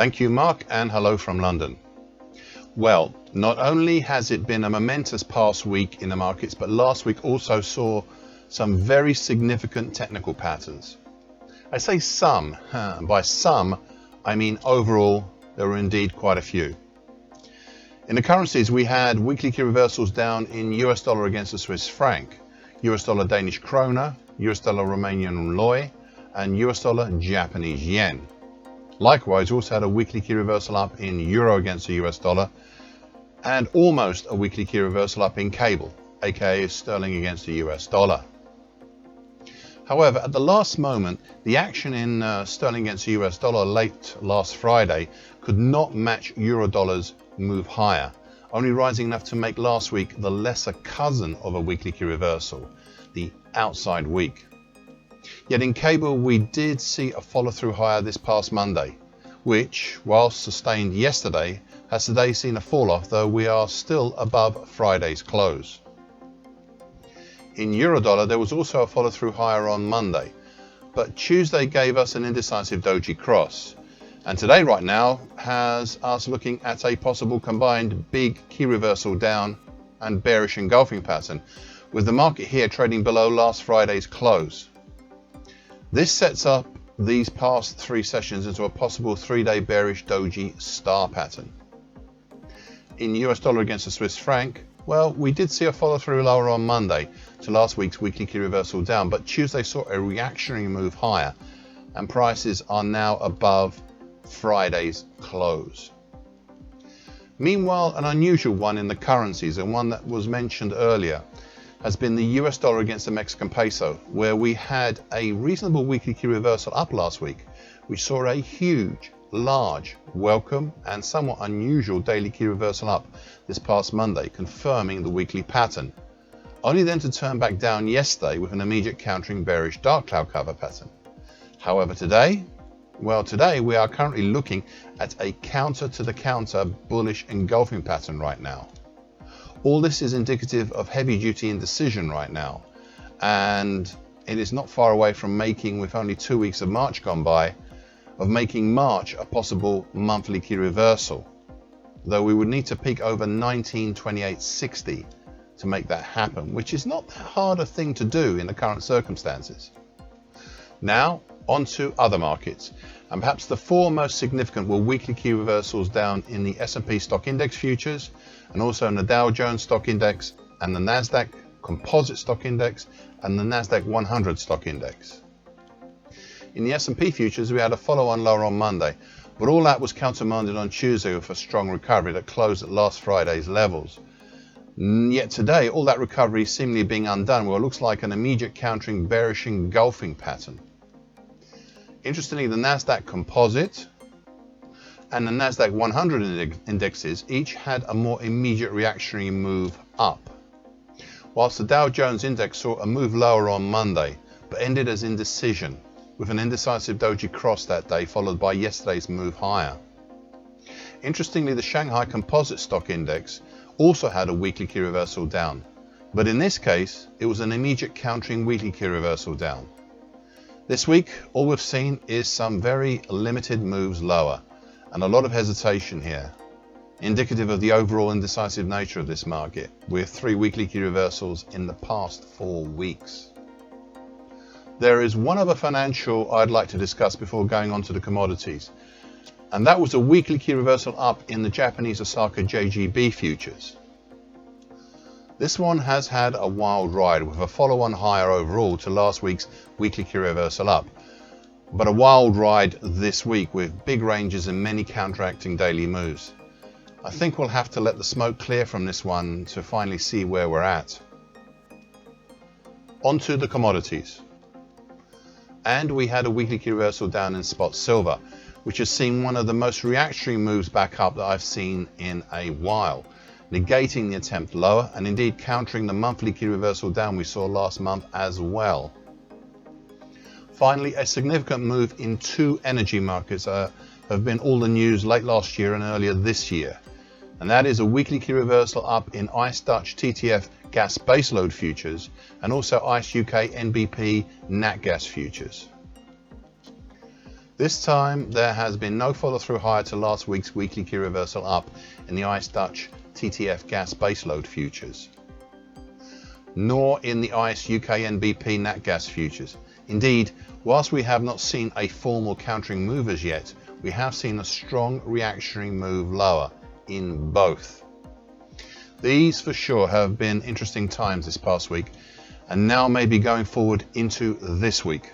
Thank you, Mark, and hello from London. Well, not only has it been a momentous past week in the markets, but last week also saw some very significant technical patterns. I say some. By some, I mean overall, there were indeed quite a few. In the currencies, we had weekly key reversals down in US dollar against the Swiss franc, US dollar Danish krona, US dollar Romanian leu, and US dollar Japanese yen. Likewise, we also had a weekly key reversal up in euro against the US dollar, and almost a weekly key reversal up in cable, aka sterling against the US dollar. However, at the last moment, the action in sterling against the US dollar late last Friday could not match euro dollar's move higher, only rising enough to make last week the lesser cousin of a weekly key reversal, the outside week. Yet in cable, we did see a follow-through higher this past Monday, which, whilst sustained yesterday, has today seen a fall-off, though we are still above Friday's close. In Eurodollar, there was also a follow-through higher on Monday, but Tuesday gave us an indecisive doji cross, and today right now has us looking at a possible combined big key reversal down and bearish engulfing pattern, with the market here trading below last Friday's close. This sets up these past three sessions into a possible 3-day bearish doji star pattern. In US dollar against the Swiss franc, well, we did see a follow-through lower on Monday to last week's weekly key reversal down, but Tuesday saw a reactionary move higher, and prices are now above Friday's close. Meanwhile, an unusual one in the currencies, and one that was mentioned earlier, has been the US dollar against the Mexican peso, where we had a reasonable weekly key reversal up last week, which saw a huge, large, welcome and somewhat unusual daily key reversal up this past Monday, confirming the weekly pattern, only then to turn back down yesterday with an immediate countering bearish dark cloud cover pattern. However, today we are currently looking at a counter to the counter bullish engulfing pattern right now. All this is indicative of heavy duty indecision right now, and it is not far away from making, with only 2 weeks of March gone by, of making March a possible monthly key reversal, though we would need to peak over 1928.60 to make that happen, which is not that hard a thing to do in the current circumstances. Now on to other markets, and perhaps the four most significant were weekly key reversals down in the S&P stock index futures, and also in the Dow Jones stock index and the NASDAQ composite stock index and the NASDAQ 100 stock index. In the S&P futures, we had a follow-on lower on Monday, but all that was countermanded on Tuesday with a strong recovery that closed at last Friday's levels. Yet today, all that recovery is seemingly being undone, where it looks like an immediate countering bearish engulfing pattern. Interestingly, the NASDAQ composite and the NASDAQ 100 indexes each had a more immediate reactionary move up, whilst the Dow Jones index saw a move lower on Monday, but ended as indecision, with an indecisive doji cross that day followed by yesterday's move higher. Interestingly, the Shanghai Composite Stock Index also had a weekly key reversal down, but in this case it was an immediate countering weekly key reversal down. This week all we've seen is some very limited moves lower and a lot of hesitation here, indicative of the overall indecisive nature of this market, with 3 weekly key reversals in the past 4 weeks. There is one other financial I'd like to discuss before going on to the commodities, and that was a weekly key reversal up in the Japanese Osaka JGB futures. This one has had a wild ride, with a follow-on higher overall to last week's weekly key reversal up, but a wild ride this week with big ranges and many counteracting daily moves. I think we'll have to let the smoke clear from this one to finally see where we're at. On to the commodities. And we had a weekly key reversal down in spot silver, which has seen one of the most reactionary moves back up that I've seen in a while, negating the attempt lower and indeed countering the monthly key reversal down we saw last month as well. Finally, a significant move in 2 energy markets have been all the news late last year and earlier this year, and that is a weekly key reversal up in ICE Dutch TTF gas baseload futures and also ICE UK NBP Natgas futures. This time there has been no follow through higher to last week's weekly key reversal up in the ICE Dutch TTF gas baseload futures, nor in the ICE UK NBP Natgas futures. Indeed, whilst we have not seen a formal countering move as yet, we have seen a strong reactionary move lower in both. These for sure have been interesting times this past week, and now maybe going forward into this week.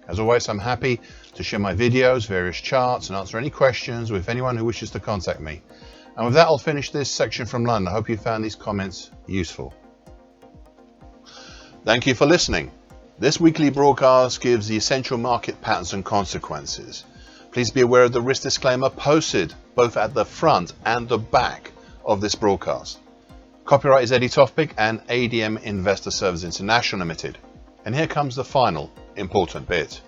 As always, I'm happy to share my videos, various charts, and answer any questions with anyone who wishes to contact me. And with that, I'll finish this section from London. I hope you found these comments useful. Thank you for listening. This weekly broadcast gives the essential market patterns and consequences. Please be aware of the risk disclaimer posted both at the front and the back of this broadcast. Copyright is Eddie Topic and ADM Investor Services International Limited. And here comes the final important bit.